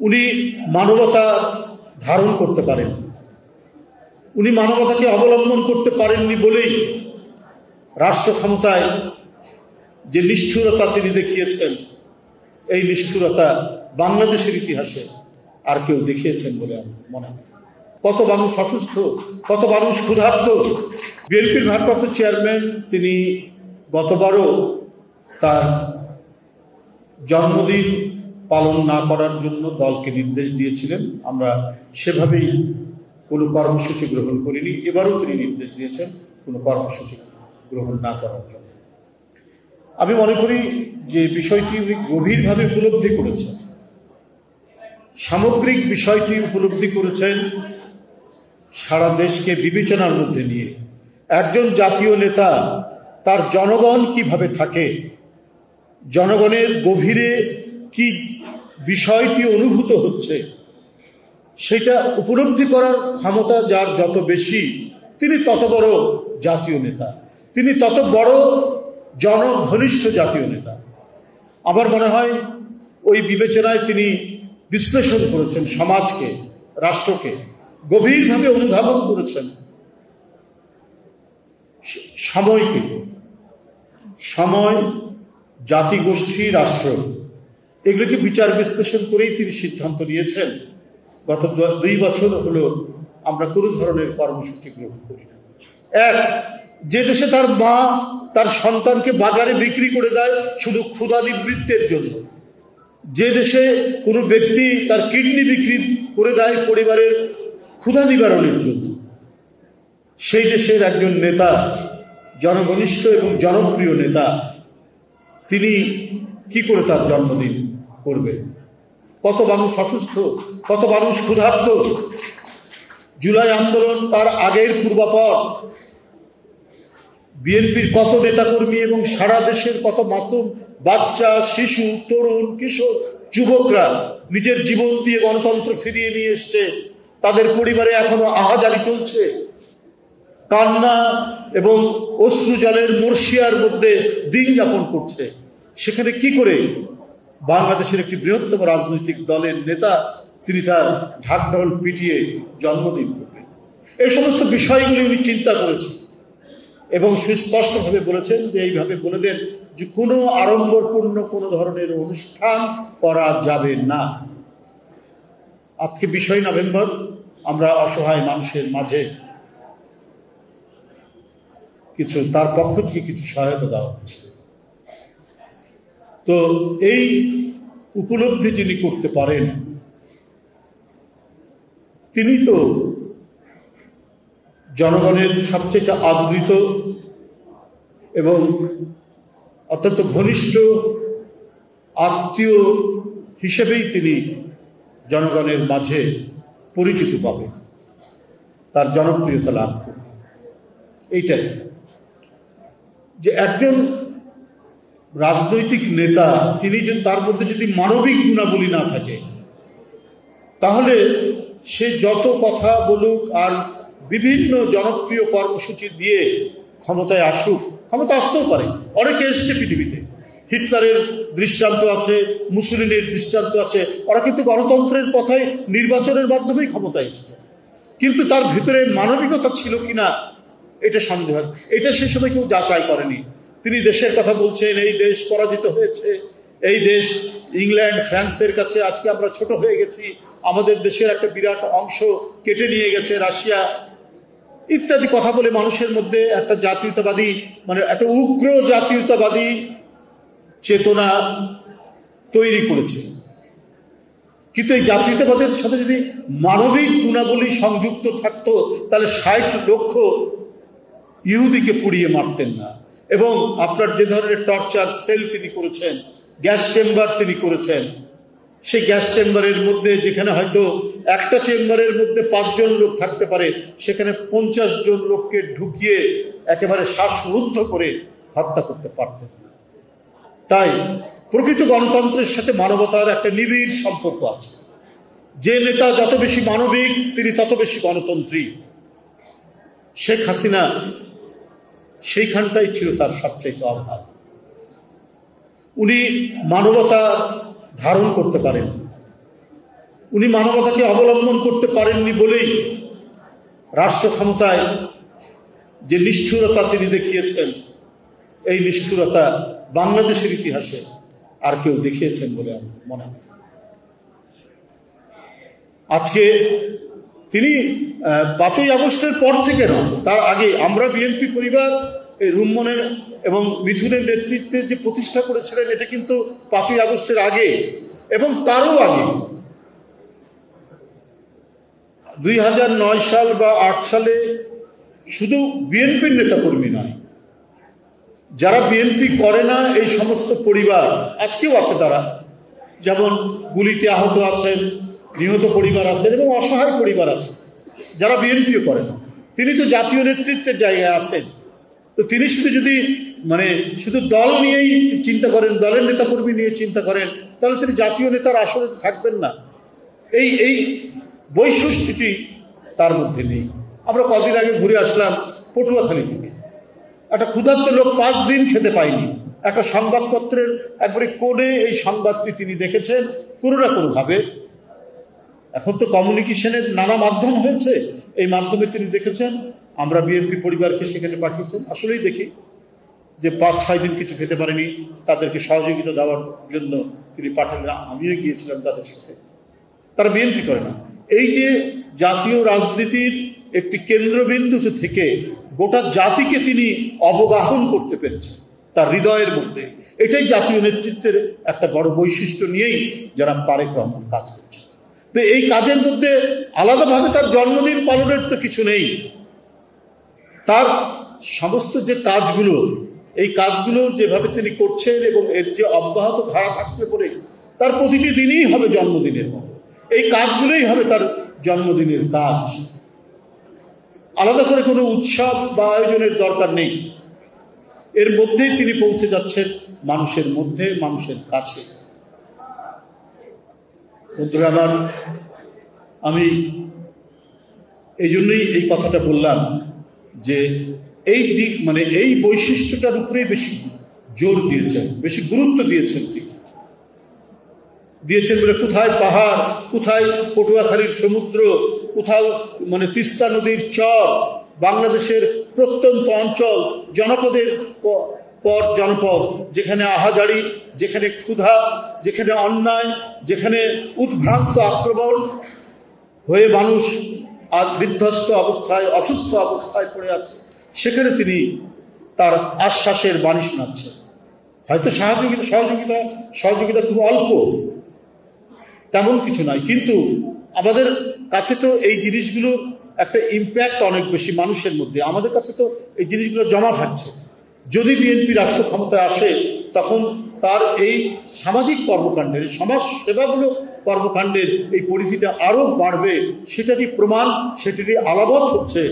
উনি মানবতা ধারণ করতে পারেন, উনি মানবতাকে অবলম্বন করতে পারেননি বলেই রাষ্ট্র ক্ষমতায় যে নিষ্ঠুরতা তিনি দেখিয়েছেন, এই নিষ্ঠুরতা বাংলাদেশের ইতিহাসে আর কেউ দেখিয়েছেন বলে আমার মনে হয়। কত মানুষ অসুস্থ, কত মানুষ ক্ষুধার্ত। বিএনপির ভারপ্রাপ্ত চেয়ারম্যান তিনি গতবারও তার জন্মদিন পালন না করার জন্য দলকে নির্দেশ দিয়েছিলেন। আমরা সেভাবেই কোনো কর্মসূচি গ্রহণ করিনি। এবারও তিনি নির্দেশ দিয়েছেন কোনো কর্মসূচি গ্রহণ না করার জন্য। আমি মনে করি যে বিষয়টি উনি গভীরভাবে উপলব্ধি করেছেন, সামগ্রিক বিষয়টি উপলব্ধি করেছেন, সারা দেশকে বিবেচনার মধ্যে নিয়ে একজন জাতীয় নেতা তার জনগণ কিভাবে থাকে, জনগণের গভীরে কি বিষয়টি অনুভূত হচ্ছে সেটা উপলব্ধি করার ক্ষমতা যার যত বেশি, তিনি তত বড় জাতীয় নেতা, তিনি তত বড় জনঘনিষ্ঠ জাতীয় নেতা। আমার মনে হয় ওই বিবেচনায় তিনি বিশ্লেষণ করেছেন সমাজকে, রাষ্ট্রকে, গভীরভাবে অনুধাবন করেছেন সময়কে, সময়, জাতিগোষ্ঠী, রাষ্ট্র, এগুলোকে বিচার বিশ্লেষণ করেই তিনি সিদ্ধান্ত নিয়েছেন। গত 2 বছর হলো আমরা কোনো ধরনের কর্মসূচি গ্রহণ করি না। এক, যে দেশে তার মা তার সন্তানকে বাজারে বিক্রি করে দেয় শুধু ক্ষুধা নিবৃত্তের জন্য, যে দেশে কোনো ব্যক্তি তার কিডনি বিক্রি করে দেয় পরিবারের ক্ষুধা নিবারণের জন্য, সেই দেশের একজন নেতা, জনঘনিষ্ঠ এবং জনপ্রিয় নেতা, তিনি কি করে তার জন্মদিন করবে? কত মানুষ অসুস্থ, কত মানুষ ক্ষুধার্ত। জুলাই আন্দোলন তার আগের পূর্বাপর বিএনপির কত নেতাকর্মী এবং সারা দেশের কত মাসুম বাচ্চা, শিশু, তরুণ, কিশোর, যুবকরা নিজের জীবন দিয়ে গণতন্ত্র ফিরিয়ে নিয়ে এসছে। তাদের পরিবারে এখনো আহাজারি চলছে, কান্না এবং অশ্রু জলের মর্শিয়ার মধ্যে দিন যাপন করছে। সেখানে কি করে বাংলাদেশের একটি বৃহত্তম রাজনৈতিক দলের নেতা তিনি তার ঢাকঢোল পিটিয়ে জন্মদিন করবেন? এই সমস্ত বিষয়গুলি উনি চিন্তা করেছেন এবং সুস্পষ্টভাবে বলেছেন যে এইভাবে বলে দেন যে কোনো আড়ম্বরপূর্ণ কোনো ধরনের অনুষ্ঠান করা যাবে না। আজকে 20 নভেম্বর, আমরা অসহায় মানুষের মাঝে কিছু তার পক্ষ থেকে কিছু সহায়তা দেওয়া হচ্ছে। তো এই উপলব্ধি যিনি করতে পারেন, তিনি তো জনগণের সবচেয়ে আদৃত এবং অত্যন্ত ঘনিষ্ঠ আত্মীয় হিসেবেই তিনি জনগণের মাঝে পরিচিত পাবেন, তার জনপ্রিয়তা লাভ করবেন। এইটাই যে একজন রাজনৈতিক নেতা, তিনি যদি তার মধ্যে যদি মানবিক গুণাবলী না থাকে, তাহলে সে যত কথা বলুক আর বিভিন্ন জনপ্রিয় কর্মসূচি দিয়ে ক্ষমতায় আসুক, ক্ষমতা আসতেও পারে, অনেকে এসছে পৃথিবীতে, হিটলারের দৃষ্টান্ত আছে, মুসলিনের দৃষ্টান্ত আছে, ওরা কিন্তু গণতন্ত্রের পথে নির্বাচনের মাধ্যমেই ক্ষমতায় এসছে, কিন্তু তার ভিতরে মানবিকতা ছিল কিনা এটা সন্দেহ। এটা সে সময় কেউ যাচাই করেনি। তিনি দেশের কথা বলছেন, এই দেশ পরাজিত হয়েছে, এই দেশ ইংল্যান্ড, ফ্রান্সের কাছে আজকে আমরা ছোট হয়ে গেছি, আমাদের দেশের একটা বিরাট অংশ কেটে নিয়ে গেছে রাশিয়া, ইত্যাদি কথা বলে মানুষের মধ্যে একটা জাতীয়তাবাদী, মানে একটা উগ্র জাতীয়তাবাদী চেতনা তৈরি করেছে। কিন্তু এই জাতীয়তাবাদের সাথে যদি মানবিক গুণাবলী সংযুক্ত থাকতো, তাহলে 60 লক্ষ ইহুদিকে পুড়িয়ে মারতেন না। এবং আপনার যে ধরনের টর্চার সেল তিনি করেছেন, গ্যাস চেম্বার তিনি করেছেন, সেই গ্যাস চেম্বারের মধ্যে যেখানে হয়তো একটা চেম্বারের মধ্যে 5 জন লোক থাকতে পারে, সেখানে 50 জন লোককে ঢুকিয়ে একেবারে শ্বাসরুদ্ধ করে হত্যা করতে পারতেন না। তাই প্রকৃত গণতন্ত্রের সাথে মানবতার একটা নিবিড় সম্পর্ক আছে। যে নেতা যত বেশি মানবিক, তিনি তত বেশি গণতন্ত্রী। শেখ হাসিনা সেইখানটাই ছিল তার সবচেয়ে অভাব। উনি মানবতা ধারণ করতে পারেন, উনি মানবতাকে অবলম্বন করতে পারেননি বলেই রাষ্ট্র ক্ষমতায় যে নিষ্ঠুরতা তিনি দেখিয়েছেন, এই নিষ্ঠুরতা বাংলাদেশের ইতিহাসে আর কেউ দেখিয়েছেন বলে আমার মনে হয়। আজকে তিনি 5ই আগস্টের পর থেকে নয়, তার আগে আমরা বিএনপি পরিবার এই রুম্মনের এবং মিথুনের নেতৃত্বে যে প্রতিষ্ঠা করেছিলেন, এটা কিন্তু 5ই আগস্টের আগে এবং তারও আগে 2009 সাল বা 8 সালে শুধু বিএনপির নেতাকর্মী নয়, যারা বিএনপি করে না এই সমস্ত পরিবার আজকেও আছে, তারা যেমন গুলিতে আহত আছেন, নিহত পরিবার আছেন এবং অসহায় পরিবার আছে যারা বিএনপিও করে না। তিনি তো জাতীয় নেতৃত্বের জায়গায় আছেন, তো তিনি শুধু দল নিয়েই চিন্তা করেন, দলের নেতাকর্মী নিয়ে চিন্তা করেন, তাহলে তিনি জাতীয় নেতার আসলে থাকবেন না। এই বৈশিষ্ট্যটি তার মধ্যে নেই। আমরা কদিন আগে ঘুরে আসলাম পটুয়াখালী থেকে, একটা ক্ষুধার্ত লোক 5 দিন খেতে পায়নি, একটা সংবাদপত্রের একবারে কোণে এই সংবাদটি তিনি দেখেছেন কোনো না কোনোভাবে। এখন তো কমিউনিকেশনের নানা মাধ্যম হয়েছে, এই মাধ্যমে তিনি দেখেছেন। আমরা বিএনপি পরিবারকে সেখানে পাঠিয়েছেন, আসলেই দেখি যে 5-6 দিন কিছু খেতে পারেনি, তাদেরকে সহযোগিতা দেওয়ার জন্য তিনি পাঠালেন। আমিও গিয়েছিলাম তাদের সাথে। তারা বিএনপি করে না। এই যে জাতীয় রাজনীতির একটি কেন্দ্রবিন্দু থেকে গোটা জাতিকে তিনি অবগাহন করতে পেরেছেন তার হৃদয়ের মধ্যে, এটাই জাতীয় নেতৃত্বের একটা বড় বৈশিষ্ট্য নিয়েই জনাব তারেক রহমান কাজ করছে। তো এই কাজের মধ্যে আলাদাভাবে তার জন্মদিন পালনের তো কিছু নেই। তার সমস্ত যে কাজগুলো, এই কাজগুলো যেভাবে তিনি করছেন এবং এর যে অব্যাহত ধারা থাকতে পারে, তার প্রতিটি দিনই হবে জন্মদিনের মতো। এই কাজগুলোই হবে তার জন্মদিনের কাজ। আলাদা করে কোনো উৎসব বা আয়োজনের দরকার নেই। এর মধ্যেই তিনি পৌঁছে যাচ্ছেন মানুষের মধ্যে, মানুষের কাছে। বন্ধুরা আমার, আমি এই জন্যই এই কথাটা বললাম যে এই দিক এই বৈশিষ্ট্যটার উপরেই বেশি জোর দিয়েছেন, বেশি গুরুত্ব দিয়েছেন তিনি। দিয়েছেন বলে কোথায় পাহাড়, কোথায় পটুয়াখালীর সমুদ্র, কোথাও তিস্তা নদীর চর, বাংলাদেশের প্রত্যন্ত অঞ্চল, জনপদের পর জনপদ, যেখানে আহাজারি, যেখানে ক্ষুধা, যেখানে অন্যায়, যেখানে উদ্ভ্রান্ত আক্রমণ হয়ে মানুষ আজ বিধ্বস্ত অবস্থায়, অসুস্থ অবস্থায় পড়ে আছে, সেখানে তিনি তার আশ্বাসের বাণী শোনাচ্ছেন। হয়তো সহযোগিতা খুব অল্প, তেমন কিছু নয়, কিন্তু আমাদের কাছে তো এই জিনিসগুলোর একটা ইম্প্যাক্ট অনেক বেশি মানুষের মধ্যে। আমাদের কাছে তো এই জিনিসগুলো জমা থাকছে। যদি বিএনপি রাষ্ট্র ক্ষমতায় আসে, তখন তার এই সামাজিক কর্মকাণ্ডের, সমাজ সেবাগুলো কর্মকাণ্ডের এই পরিধিটা আরো বাড়বে। সেটারই প্রমাণ, সেটারই আলামত হচ্ছে